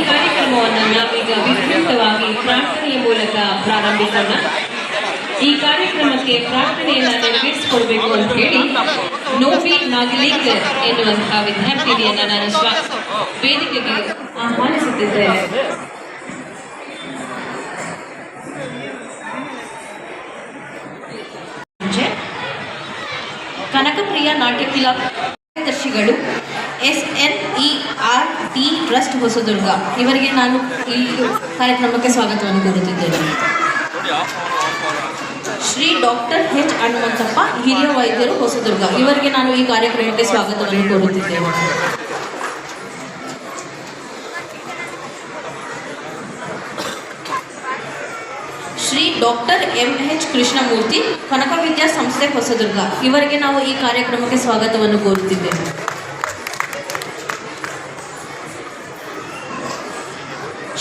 ಕಾರ್ಯಕ್ರಮವನ್ನು ನಾವೀಗ ವಿಸ್ತೃತವಾಗಿ ಪ್ರಾರ್ಥನೆಯ ಮೂಲಕ ಪ್ರಾರಂಭಿಸೋಣ. ಈ ಕಾರ್ಯಕ್ರಮಕ್ಕೆ ಪ್ರಾರ್ಥನೆಯನ್ನು ನೆರವೇರಿಸಿಕೊಡ್ಬೇಕು ಅಂತ ಹೇಳಿ ನೋವಿ ನಾಗಲೀಕರ್ ಎನ್ನುವಂತಹ ವಿದ್ಯಾರ್ಥಿನಿಯನ್ನ ನಾನು ವೇದಿಕೆಗೆ ಆಹ್ವಾನಿಸುತ್ತಿದ್ದೇನೆ. ಕನಕಪ್ರಿಯ ನಾಟ್ಯ ಕ್ಲಬ್ ಕಾರ್ಯದರ್ಶಿಗಳು SNERT ಟ್ರಸ್ಟ್ ಹೊಸದುರ್ಗ ಇವರಿಗೆ ನಾನು ಈ ಕಾರ್ಯಕ್ರಮಕ್ಕೆ ಸ್ವಾಗತವನ್ನು ಕೋರುತ್ತಿದ್ದೇನೆ. ಶ್ರೀ ಡಾಕ್ಟರ್ H ಹನುಮಂತಪ್ಪ ಹಿರಿಯ ವೈದ್ಯರು ಹೊಸದುರ್ಗ ಇವರಿಗೆ ನಾನು ಈ ಕಾರ್ಯಕ್ರಮಕ್ಕೆ ಸ್ವಾಗತವನ್ನು ಕೋರುತ್ತಿದ್ದೇನೆ. ಶ್ರೀ ಡಾಕ್ಟರ್ MH ಕೃಷ್ಣಮೂರ್ತಿ ಕನಕ ವಿದ್ಯಾ ಸಂಸ್ಥೆ ಹೊಸದುರ್ಗ ಇವರಿಗೆ ನಾವು ಈ ಕಾರ್ಯಕ್ರಮಕ್ಕೆ ಸ್ವಾಗತವನ್ನು ಕೋರುತ್ತಿದ್ದೇವೆ.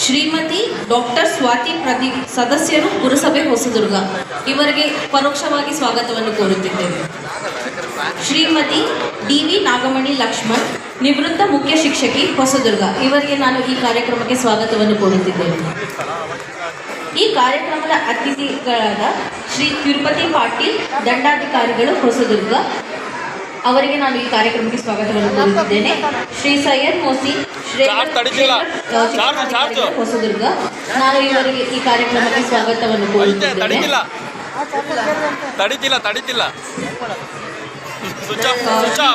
ಶ್ರೀಮತಿ ಡಾಕ್ಟರ್ ಸ್ವಾತಿ ಪ್ರದೀಪ್ ಸದಸ್ಯರು ಪುರಸಭೆ ಹೊಸದುರ್ಗ ಇವರಿಗೆ ಪರೋಕ್ಷವಾಗಿ ಸ್ವಾಗತವನ್ನು ಕೋರುತ್ತಿದ್ದೇವೆ. ಶ್ರೀಮತಿ DV ನಾಗಮಣಿ ಲಕ್ಷ್ಮಣ್ ನಿವೃತ್ತ ಮುಖ್ಯ ಶಿಕ್ಷಕಿ ಹೊಸದುರ್ಗ ಇವರಿಗೆ ನಾನು ಈ ಕಾರ್ಯಕ್ರಮಕ್ಕೆ ಸ್ವಾಗತವನ್ನು ಕೋರುತ್ತಿದ್ದೇನೆ. ಈ ಕಾರ್ಯಕ್ರಮದ ಅತಿಥಿಗಳಾದ ಶ್ರೀ ತಿರುಪತಿ ಪಾಟೀಲ್ ದಂಡಾಧಿಕಾರಿಗಳು ಹೊಸದುರ್ಗ ಅವರಿಗೆ ನಾನು ಈ ಕಾರ್ಯಕ್ರಮಕ್ಕೆ ಸ್ವಾಗತವನ್ನು ಕೋರುತ್ತಿದ್ದೇನೆ. ಶ್ರೀ ಸೈಯದ್ ಮೋಸಿ ಹೊಸದುರ್ಗ ನಾನು ಇವರಿಗೆ ಈ ಕಾರ್ಯಕ್ರಮಕ್ಕೆ ಸ್ವಾಗತವನ್ನು ಕೋರುತ್ತಿದ್ದೇನೆ.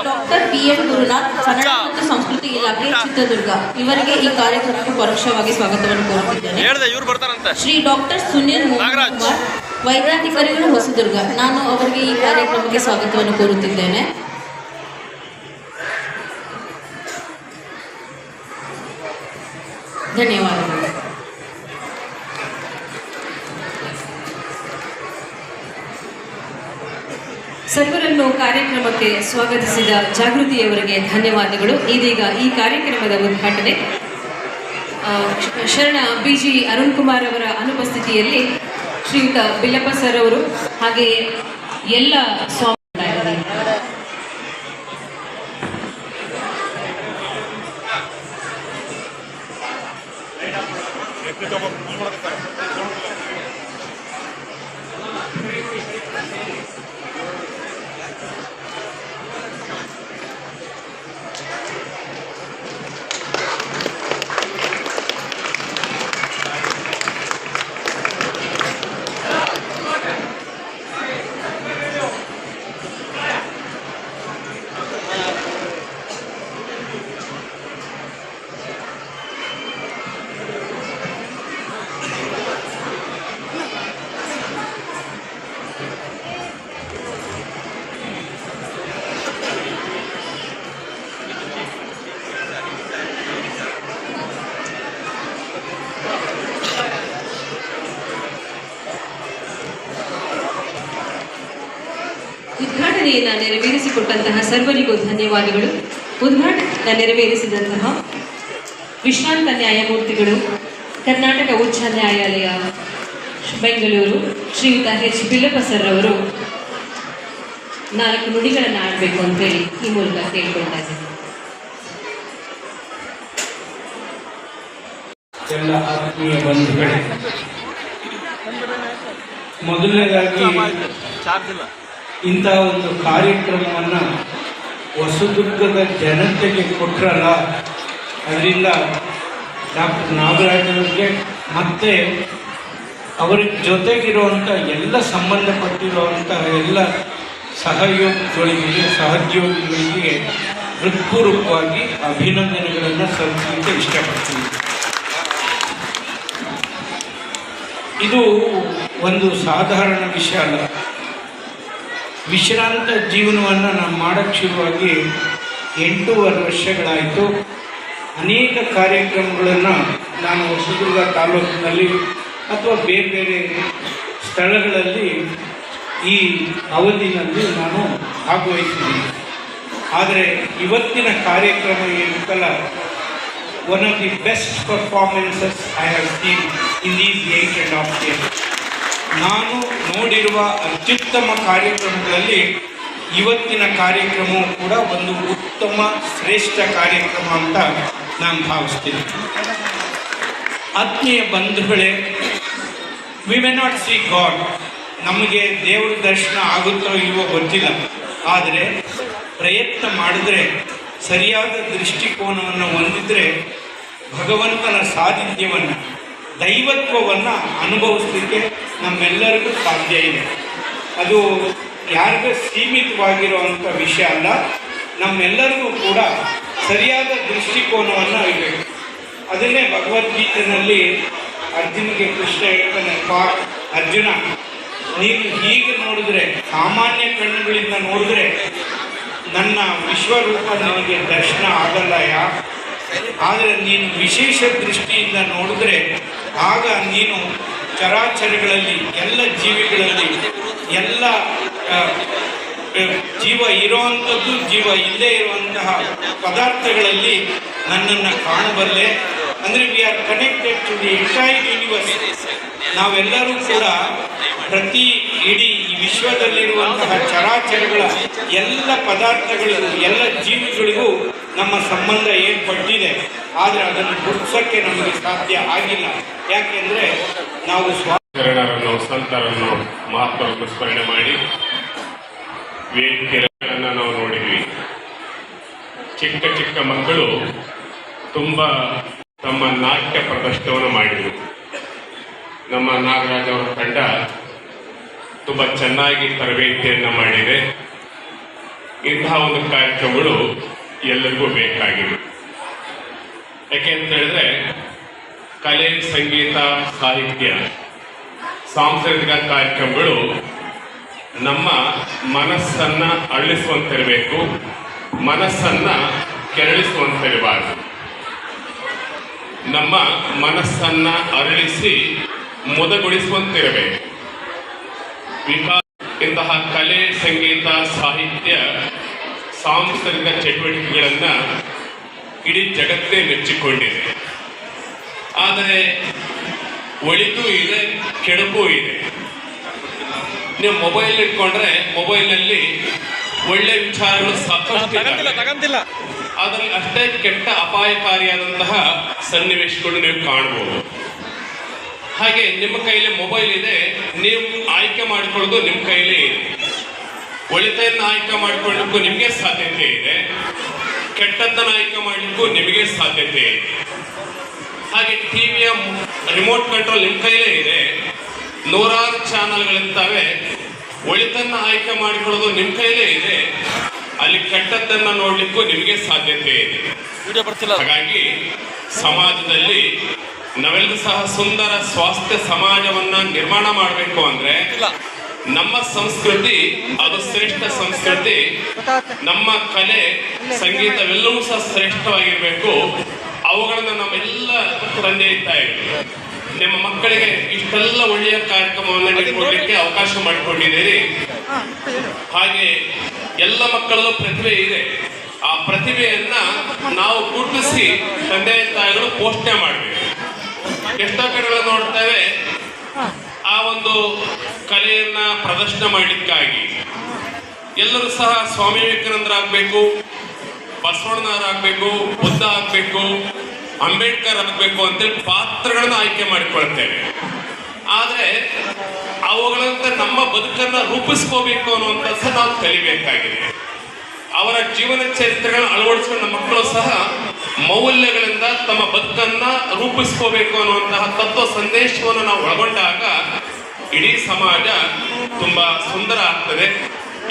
ಡಾಕ್ಟರ್ BM ಗುರುನಾಥ್ ಕನ್ನಡ ಮತ್ತು ಸಂಸ್ಕೃತಿ ಇಲಾಖೆ ಚಿತ್ರದುರ್ಗ ಇವರಿಗೆ ಈ ಕಾರ್ಯಕ್ರಮಕ್ಕೆ ಪರೋಕ್ಷವಾಗಿ ಸ್ವಾಗತವನ್ನು ಕೋರುತ್ತಿದ್ದೇನೆ. ಶ್ರೀ ಡಾಕ್ಟರ್ ಸುನಿಲ್ ಕುಮಾರ್ ವೈದ್ಯಾಧಿಕಾರಿಗಳು ಹೊಸದುರ್ಗ ನಾನು ಅವರಿಗೆ ಈ ಕಾರ್ಯಕ್ರಮಕ್ಕೆ ಸ್ವಾಗತವನ್ನು ಕೋರುತ್ತಿದ್ದೇನೆ. ಧನ್ಯವಾದಗಳು. ಸರ್ವರನ್ನು ಕಾರ್ಯಕ್ರಮಕ್ಕೆ ಸ್ವಾಗತಿಸಿದ ಜಾಗೃತಿಯವರಿಗೆ ಧನ್ಯವಾದಗಳು. ಇದೀಗ ಈ ಕಾರ್ಯಕ್ರಮದ ಉದ್ಘಾಟನೆ ಶರಣ BG ಅರುಣ್ ಕುಮಾರ್ ಅವರ ಅನುಪಸ್ಥಿತಿಯಲ್ಲಿ ಶ್ರೀಯುತ ಬಿಲ್ಲಪ್ಪ ಸರ್ ಅವರು ಹಾಗೆಯೇ ಎಲ್ಲ ಸ್ವಾಮಿ ಉದ್ಘಾಟನೆಯನ್ನು ನೆರವೇರಿಸಿಕೊಟ್ಟಂತಹ ಸರ್ವರಿಗೂ ಧನ್ಯವಾದಗಳು. ಉದ್ಘಾಟನೆ ನೆರವೇರಿಸಿದಂತಹ ವಿಶ್ರಾಂತ ನ್ಯಾಯಮೂರ್ತಿಗಳು ಕರ್ನಾಟಕ ಉಚ್ಚ ನ್ಯಾಯಾಲಯ ಬೆಂಗಳೂರು ಶ್ರೀಯುತ H ಬಿಲ್ಲಪ್ಪ ಸರ್ ಅವರು 4 ನುಡಿಗಳನ್ನು ಆಡಬೇಕು ಅಂತೇಳಿ ಈ ಮೂಲಕ ಕೇಳ್ಕೊಳ್ತಾ ಇದ್ದೀನಿ. ಎಲ್ಲ ಆತ್ಮೀಯ ಬಂಧುಗಳೇ, ಮೊದಲನೇದಾಗಿ ಇಂತಹ ಒಂದು ಕಾರ್ಯಕ್ರಮವನ್ನು ಹೊಸದುರ್ಗದ ಜನತೆಗೆ ಕೊಟ್ಟರಲ್ಲ, ಅದರಿಂದ ಡಾಕ್ಟರ್ ನಾಗರಾಜ್ ಅವರಿಗೆ ಮತ್ತು ಅವರ ಜೊತೆಗಿರುವಂಥ ಎಲ್ಲ ಸಂಬಂಧಪಟ್ಟಿರುವಂಥ ಎಲ್ಲ ಸಹೋದ್ಯೋಗಿಗಳಿಗೆ ಹೃತ್ಪೂರ್ವಕವಾಗಿ ಅಭಿನಂದನೆಗಳನ್ನು ಸಲ್ಲಿಸಲಿಕ್ಕೆ ಇಷ್ಟಪಡ್ತೀನಿ. ಇದು ಒಂದು ಸಾಧಾರಣ ವಿಷಯ ಅಲ್ಲ. ವಿಶ್ರಾಂತ ಜೀವನವನ್ನು ನಾನು ಮಾಡೋಕ್ಕೆ ಶುರುವಾಗಿ 8.5 ವರ್ಷಗಳಾಯಿತು. ಅನೇಕ ಕಾರ್ಯಕ್ರಮಗಳನ್ನು ನಾನು ಹೊಸದುರ್ಗ ತಾಲೂಕಿನಲ್ಲಿ ಅಥವಾ ಬೇರೆ ಬೇರೆ ಸ್ಥಳಗಳಲ್ಲಿ ಈ ಅವಧಿನಲ್ಲಿ ನಾನು ಭಾಗವಹಿಸಿದ್ದೀನಿ. ಆದರೆ ಇವತ್ತಿನ ಕಾರ್ಯಕ್ರಮ ಏನಂತಲ್ಲ, one of the best performances I have seen in these 8.5 years. ನಾನು ನೋಡಿರುವ ಅತ್ಯುತ್ತಮ ಕಾರ್ಯಕ್ರಮಗಳಲ್ಲಿ ಇವತ್ತಿನ ಕಾರ್ಯಕ್ರಮವು ಕೂಡ ಒಂದು ಉತ್ತಮ ಶ್ರೇಷ್ಠ ಕಾರ್ಯಕ್ರಮ ಅಂತ ನಾನು ಭಾವಿಸ್ತೀನಿ. ಆತ್ಮೀಯ ಬಂಧುಗಳೇ, we may not see God, ನಮಗೆ ದೇವರ ದರ್ಶನ ಆಗುತ್ತೋ ಇಲ್ವೋ ಗೊತ್ತಿಲ್ಲ. ಆದರೆ ಪ್ರಯತ್ನ ಮಾಡಿದ್ರೆ, ಸರಿಯಾದ ದೃಷ್ಟಿಕೋನವನ್ನು ಹೊಂದಿದ್ರೆ ಭಗವಂತನ ಸಾನ್ನಿಧ್ಯವನ್ನು, ದೈವತ್ವವನ್ನು ಅನುಭವಿಸಲಿಕ್ಕೆ ನಮ್ಮೆಲ್ಲರಿಗೂ ಸಾಧ್ಯ ಇದೆ. ಅದು ಯಾರಿಗೂ ಸೀಮಿತವಾಗಿರುವಂಥ ವಿಷಯ ಅಲ್ಲ, ನಮ್ಮೆಲ್ಲರಿಗೂ ಕೂಡ ಸರಿಯಾದ ದೃಷ್ಟಿಕೋನವನ್ನು ಇರಬೇಕು. ಅದನ್ನೇ ಭಗವದ್ಗೀತೆಯಲ್ಲಿ ಅರ್ಜುನಿಗೆ ಕೃಷ್ಣ ಹೇಳ್ತಾನೆ, ಅರ್ಜುನ, ನೀನು ಹೀಗೆ ನೋಡಿದ್ರೆ, ಸಾಮಾನ್ಯ ಕಣ್ಣುಗಳಿಂದ ನೋಡಿದ್ರೆ ನನ್ನ ವಿಶ್ವರೂಪ ನನಗೆ ದರ್ಶನ ಆಗಲ್ಲ ಆದರೆ ನೀನು ವಿಶೇಷ ದೃಷ್ಟಿಯಿಂದ ನೋಡಿದ್ರೆ ಆಗ ನೀನು ಚರಾಚರಗಳಲ್ಲಿ, ಎಲ್ಲ ಜೀವಿಗಳಲ್ಲಿ, ಎಲ್ಲ ಜೀವ ಇರುವಂಥದ್ದು, ಜೀವ ಇಲ್ಲೇ ಇರುವಂತಹ ಪದಾರ್ಥಗಳಲ್ಲಿ ನನ್ನನ್ನು ಕಾಣಬಲ್ಲೆ. ಅಂದರೆ we are connected to the entire universe. ನಾವೆಲ್ಲರೂ ಕೂಡ ಪ್ರತಿ ಇಡೀ ಈ ವಿಶ್ವದಲ್ಲಿರುವಂತಹ ಚರಾಚರಗಳ ಎಲ್ಲ ಪದಾರ್ಥಗಳಿಗೂ, ಎಲ್ಲ ಜೀವಿಗಳಿಗೂ ನಮ್ಮ ಸಂಬಂಧ ಏರ್ಪಟ್ಟಿದೆ. ಆದರೆ ಅದನ್ನು ಗುರುತಿಸೋಕ್ಕೆ ನಮಗೆ ಸಾಧ್ಯ ಆಗಿಲ್ಲ. ಯಾಕೆಂದರೆ ನಾವು ಶರಣರನ್ನು, ಸಂತರನ್ನು, ಮಹಾತ್ಮರನ್ನು ಸ್ಮರಣೆ ಮಾಡಿ ವೇದಿಕೆಗಳನ್ನು ನಾವು ನೋಡಿದ್ವಿ. ಚಿಕ್ಕ ಚಿಕ್ಕ ಮಕ್ಕಳು ತುಂಬ ತಮ್ಮ ನಾಟ್ಯ ಪ್ರದರ್ಶನವನ್ನು ಮಾಡಿದರು. ನಮ್ಮ ನಾಗರಾಜ್ ಅವರ ತಂಡ ತುಂಬ ಚೆನ್ನಾಗಿ ತರಬೇತಿಯನ್ನು ಮಾಡಿದೆ. ಇಂತಹ ಒಂದು ಕಾರ್ಯಕ್ರಮಗಳು ಎಲ್ಲರಿಗೂ ಬೇಕಾಗಿವೆ. ಯಾಕೆ ಅಂತ ಹೇಳಿದ್ರೆ, ಕಲೆ, ಸಂಗೀತ, ಸಾಹಿತ್ಯ, ಸಾಂಸ್ಕೃತಿಕ ಕಾರ್ಯಕ್ರಮಗಳು ನಮ್ಮ ಮನಸ್ಸನ್ನು ಅರಳಿಸುವಂತಿರಬೇಕು, ಮನಸ್ಸನ್ನು ಕೆರಳಿಸುವಂತಿರಬಾರದು. ನಮ್ಮ ಮನಸ್ಸನ್ನು ಅರಳಿಸಿ ಮುದಗೊಳಿಸುವಂತಿರಬೇಕು. ಇಂತಹ ಕಲೆ, ಸಂಗೀತ, ಸಾಹಿತ್ಯ, ಸಾಂಸ್ಕೃತಿಕ ಚಟುವಟಿಕೆಗಳನ್ನು ಇಡೀ ಜಗತ್ತೇ ಮೆಚ್ಚಿಕೊಂಡಿದೆ. ಆದರೆ ಒಳಿತು ಇದೆ, ಕೆಡುಕು ಇದೆ. ನೀವು ಮೊಬೈಲ್ ಇಟ್ಕೊಂಡ್ರೆ ಮೊಬೈಲ್ನಲ್ಲಿ ಒಳ್ಳೆ ವಿಚಾರಗಳು ಸಾಕಷ್ಟು ಇದ್ದಾವೆ. ಅದರಲ್ಲಿ ಅಷ್ಟೇ ಕೆಟ್ಟ ಅಪಾಯಕಾರಿಯಾದಂತಹ ಸನ್ನಿವೇಶಗಳು ನೀವು ಕಾಣಬಹುದು. ಹಾಗೆ ನಿಮ್ಮ ಕೈಯಲ್ಲಿ ಮೊಬೈಲ್ ಇದೆ, ನೀವು ಆಯ್ಕೆ ಮಾಡಿಕೊಳ್ಳೋದು ನಿಮ್ಮ ಕೈಲೇ ಇದೆ. ಒಳಿತೆಯನ್ನು ಆಯ್ಕೆ ಮಾಡಿಕೊಳ್ಳಲಿಕ್ಕೂ ನಿಮಗೆ ಸಾಧ್ಯತೆ ಇದೆ, ಕೆಟ್ಟದ್ದನ್ನು ಆಯ್ಕೆ ಮಾಡಲಿಕ್ಕೂ ನಿಮಗೆ ಸಾಧ್ಯತೆ ಇದೆ. ಹಾಗೆ ಟಿವಿಯ ರಿಮೋಟ್ ಕಂಟ್ರೋಲ್ ನಿಮ್ಮ ಕೈಲೇ ಇದೆ, ನೂರಾರು ಚಾನಲ್ಗಳಿರ್ತವೆ. ಒಳಿತನ್ನು ಆಯ್ಕೆ ಮಾಡಿಕೊಳ್ಳೋದು ನಿಮ್ಮ ಕೈಲೇ ಇದೆ, ಅಲ್ಲಿ ಕೆಟ್ಟದ್ದನ್ನು ನೋಡ್ಲಿಕ್ಕೂ ನಿಮಗೆ ಸಾಧ್ಯತೆ ಇದೆ. ಹಾಗಾಗಿ ಸಮಾಜದಲ್ಲಿ ನಾವೆಲ್ಲರೂ ಸಹ ಸುಂದರ ಸ್ವಾಸ್ಥ್ಯ ಸಮಾಜವನ್ನ ನಿರ್ಮಾಣ ಮಾಡಬೇಕು ಅಂದ್ರೆ ನಮ್ಮ ಸಂಸ್ಕೃತಿ ಅದು ಶ್ರೇಷ್ಠ ಸಂಸ್ಕೃತಿ, ನಮ್ಮ ಕಲೆ, ಸಂಗೀತವೆಲ್ಲವೂ ಸಹ ಶ್ರೇಷ್ಠವಾಗಿರ್ಬೇಕು. ಅವುಗಳನ್ನು ನಮ್ಮೆಲ್ಲ ತಂದೆ ತಾಯಿ ನಿಮ್ಮ ಮಕ್ಕಳಿಗೆ ಇಷ್ಟೆಲ್ಲ ಒಳ್ಳೆಯ ಕಾರ್ಯಕ್ರಮವನ್ನು ನೀಡಿಕೊಳ್ಳಲಿಕ್ಕೆ ಅವಕಾಶ ಮಾಡಿಕೊಂಡಿದ್ದೀರಿ. ಹಾಗೆ ಎಲ್ಲ ಮಕ್ಕಳಲ್ಲೂ ಪ್ರತಿಭೆ ಇದೆ. ಆ ಪ್ರತಿಭೆಯನ್ನ ನಾವು ಗುರುತಿಸಿ ತಂದೆ ತಾಯಿಗಳು ಪೋಷಣೆ ಮಾಡಬೇಕು. ಎಷ್ಟೋ ಕಡೆಗಳು ನೋಡ್ತೇವೆ, ಆ ಒಂದು ಕಲೆಯನ್ನ ಪ್ರದರ್ಶನ ಮಾಡಲಿಕ್ಕಾಗಿ ಎಲ್ಲರೂ ಸಹ ಸ್ವಾಮಿ ವಿವೇಕಾನಂದರಾಗಬೇಕು, ಬಸವಣ್ಣನವರಾಗಬೇಕು, ಬುದ್ಧ ಆಗಬೇಕು, ಅಂಬೇಡ್ಕರ್ ಆಗಬೇಕು ಅಂತೇಳಿ ಪಾತ್ರಗಳನ್ನ ಆಯ್ಕೆ ಮಾಡಿಕೊಳ್ತೇವೆ. ಆದರೆ ಅವುಗಳಂತೆ ನಮ್ಮ ಬದುಕನ್ನು ರೂಪಿಸ್ಕೋಬೇಕು ಅನ್ನುವಂಥದ್ದು ನಾವು ಕಲಿಬೇಕಾಗಿದೆ. ಅವರ ಜೀವನ ಚರಿತ್ರೆಗಳನ್ನು ಅಳವಡಿಸಿಕೊಂಡ ಮಕ್ಕಳು ಸಹ ಮೌಲ್ಯಗಳಿಂದ ತಮ್ಮ ಬದುಕನ್ನು ರೂಪಿಸ್ಕೋಬೇಕು ಅನ್ನುವಂತಹ ತತ್ವ ಸಂದೇಶವನ್ನು ನಾವು ಒಳಗೊಂಡಾಗ ಇಡೀ ಸಮಾಜ ತುಂಬ ಸುಂದರ ಆಗ್ತದೆ,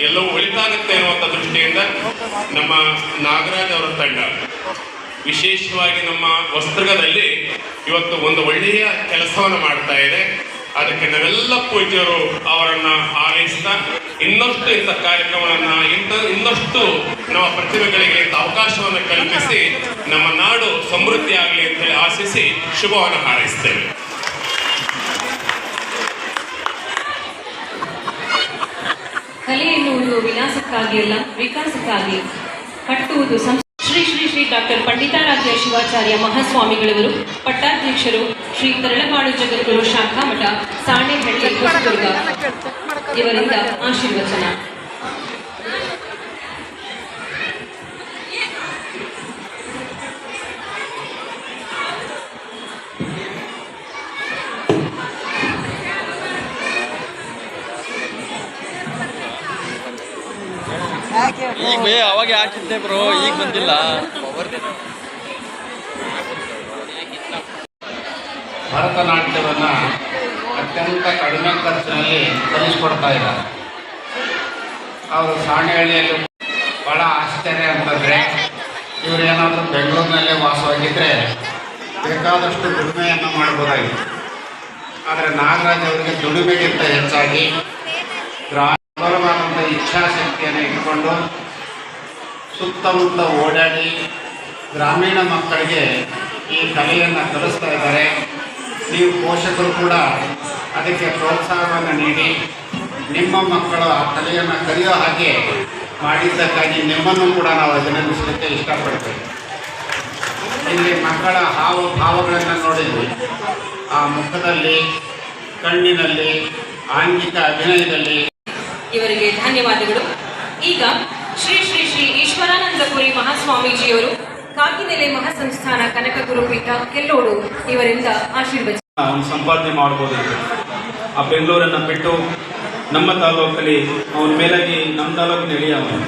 ಎಲ್ಲವೂ ಒಳಿತಾಗುತ್ತೆ ಅನ್ನುವಂಥ ದೃಷ್ಟಿಯಿಂದ ನಮ್ಮ ನಾಗರಾಜ್ ಅವರ ತಂಡ ವಿಶೇಷವಾಗಿ ನಮ್ಮ ವಸ್ತ್ರದಲ್ಲಿ ಇವತ್ತು ಒಂದು ಒಳ್ಳೆಯ ಕೆಲಸವನ್ನು ಮಾಡ್ತಾ ಇದೆ. ಅದಕ್ಕೆ ನಾವೆಲ್ಲ ಪೂಜ್ಯರು ಅವರನ್ನ ಹಾರೈಸ್ತಾ ಇನ್ನಷ್ಟು ಇಂಥ ಕಾರ್ಯಕ್ರಮಗಳನ್ನ ಇನ್ನಷ್ಟು ನಮ್ಮ ಪ್ರತಿಭೆಗಳಿಗೆ ಅವಕಾಶವನ್ನು ಕಲ್ಪಿಸಿ ನಮ್ಮ ನಾಡು ಸಮೃದ್ಧಿ ಆಗಲಿ ಅಂತ ಹೇಳಿ ಆಶಿಸಿ ಶುಭವನ್ನು ಹಾರೈಸ್ತೇವೆ. ಕಲೆ ಎನ್ನುವುದು ವಿಲಾಸಕ್ಕಾಗಿ ಅಲ್ಲ, ವಿಕಾಸಕ್ಕಾಗಿ ಕಟ್ಟುವುದು. ಶ್ರೀ ಶ್ರೀ ಶ್ರೀ ಡಾಕ್ಟರ್ ಪಂಡಿತಾರಾಧ್ಯ ಶಿವಾಚಾರ್ಯ ಮಹಾಸ್ವಾಮಿಗಳವರು ಪಟ್ಟಾಧ್ಯಕ್ಷರು, ಶ್ರೀ ತರಳಬಾಳು ಜಗದ್ಗುರು ಶಾಖಾ ಮಠ, ಸಾಣೆಹಳ್ಳಿ, ಹೊಸದುರ್ಗ ಇವರಿಂದ ಆಶೀರ್ವಚನ. ಈಗ ಅವಾಗ ಹಾಕಿದ್ದೆ ಬ್ರೋ, ಈಗ ಬಂದಿಲ್ಲ. ಭರತನಾಟ್ಯವನ್ನು ಅತ್ಯಂತ ಕಡಿಮೆ ಖರ್ಚಿನಲ್ಲಿ ಕಲಿಸ್ಕೊಡ್ತಾ ಇದ್ದಾರೆ. ಅವರು ಸಾಣೆಹಳ್ಳಿಯಲ್ಲಿ ಭಾಳ ಆಶ್ಚರ್ಯ ಅಂತಂದರೆ, ಇವರೇನಾದರೂ ಬೆಂಗಳೂರಿನಲ್ಲೇ ವಾಸವಾಗಿದ್ದರೆ ಬೇಕಾದಷ್ಟು ದುಡಿಮೆಯನ್ನು ಮಾಡ್ಬೋದಾಗಿತ್ತು. ಆದರೆ ನಾಗರಾಜ್ ಅವರಿಗೆ ದುಡಿಮೆಗಿಂತ ಹೆಚ್ಚಾಗಿ ಪ್ರಬಲವಾದಂಥ ಇಚ್ಛಾಶಕ್ತಿಯನ್ನು ಇಟ್ಕೊಂಡು ಸುತ್ತಮುತ್ತ ಓಡಾಡಿ ಗ್ರಾಮೀಣ ಮಕ್ಕಳಿಗೆ ಈ ಕಲೆಯನ್ನು ಕಲಿಸ್ತಾ ಇದ್ದಾರೆ. ನೀವು ಪೋಷಕರು ಕೂಡ ಅದಕ್ಕೆ ಪ್ರೋತ್ಸಾಹವನ್ನು ನೀಡಿ ನಿಮ್ಮ ಮಕ್ಕಳು ಆ ಕಲೆಯನ್ನು ಕಲಿಯೋ ಹಾಗೆ ಮಾಡಿದ್ದಕ್ಕಾಗಿ ನಿಮ್ಮನ್ನು ಕೂಡ ನಾವು ಅಭಿನಂದಿಸಲಿಕ್ಕೆ ಇಷ್ಟಪಡ್ತೇವೆ. ಇಲ್ಲಿ ಮಕ್ಕಳ ಭಾವಗಳನ್ನು ನೋಡಿದ್ವಿ. ಆ ಮುಖದಲ್ಲಿ, ಕಣ್ಣಿನಲ್ಲಿ, ಆಂಗಿಕ ಅಭಿನಯದಲ್ಲಿ. ಇವರಿಗೆ ಧನ್ಯವಾದಗಳು. ಈಗ ಶ್ರೀ ಶ್ರೀ ಶ್ರೀ ಈಶ್ವರಾನಂದಪುರಿ ಮಹಾಸ್ವಾಮೀಜಿಯವರು ಕಾಗಿನೆಲೆ ಮಹಾಸಂಸ್ಥಾನ ಕನಕ ಗುರುಪೀಠ ಕೆಲ್ಲೋಡು ಇವರಿಂದ ಆಶೀರ್ವಚನ. ಅವನು ಸಂಪಾದನೆ ಮಾಡ್ಬೋದಿತ್ತು. ಆ ಬೆಂಗಳೂರನ್ನು ಬಿಟ್ಟು ನಮ್ಮ ತಾಲೂಕಲ್ಲಿ ಅವನ ಮೇಲಾಗಿ ನಮ್ಮ ತಾಲೂಕಿನ ಎಳೆಯ ಅವನು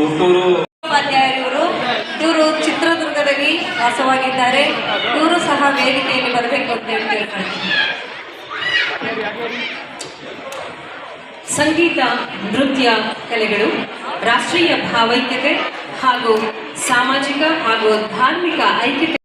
ಹುಟ್ಟೂರು. ಉಪಾಧ್ಯಾಯರು ಇವರು ಚಿತ್ರದುರ್ಗದಲ್ಲಿ ವಾಸವಾಗಿದ್ದಾರೆ. ಇವರು ಸಹ ವೇದಿಕೆಯಲ್ಲಿ ಬರಬೇಕು ಅಂತ ಹೇಳ್ತಾರೆ. ಸಂಗೀತ, ನೃತ್ಯ ಕಲೆಗಳು ರಾಷ್ಟ್ರೀಯ ಭಾವೈಕ್ಯತೆ ಹಾಗೂ ಸಾಮಾಜಿಕ ಹಾಗೂ ಧಾರ್ಮಿಕ ಐಕ್ಯತೆ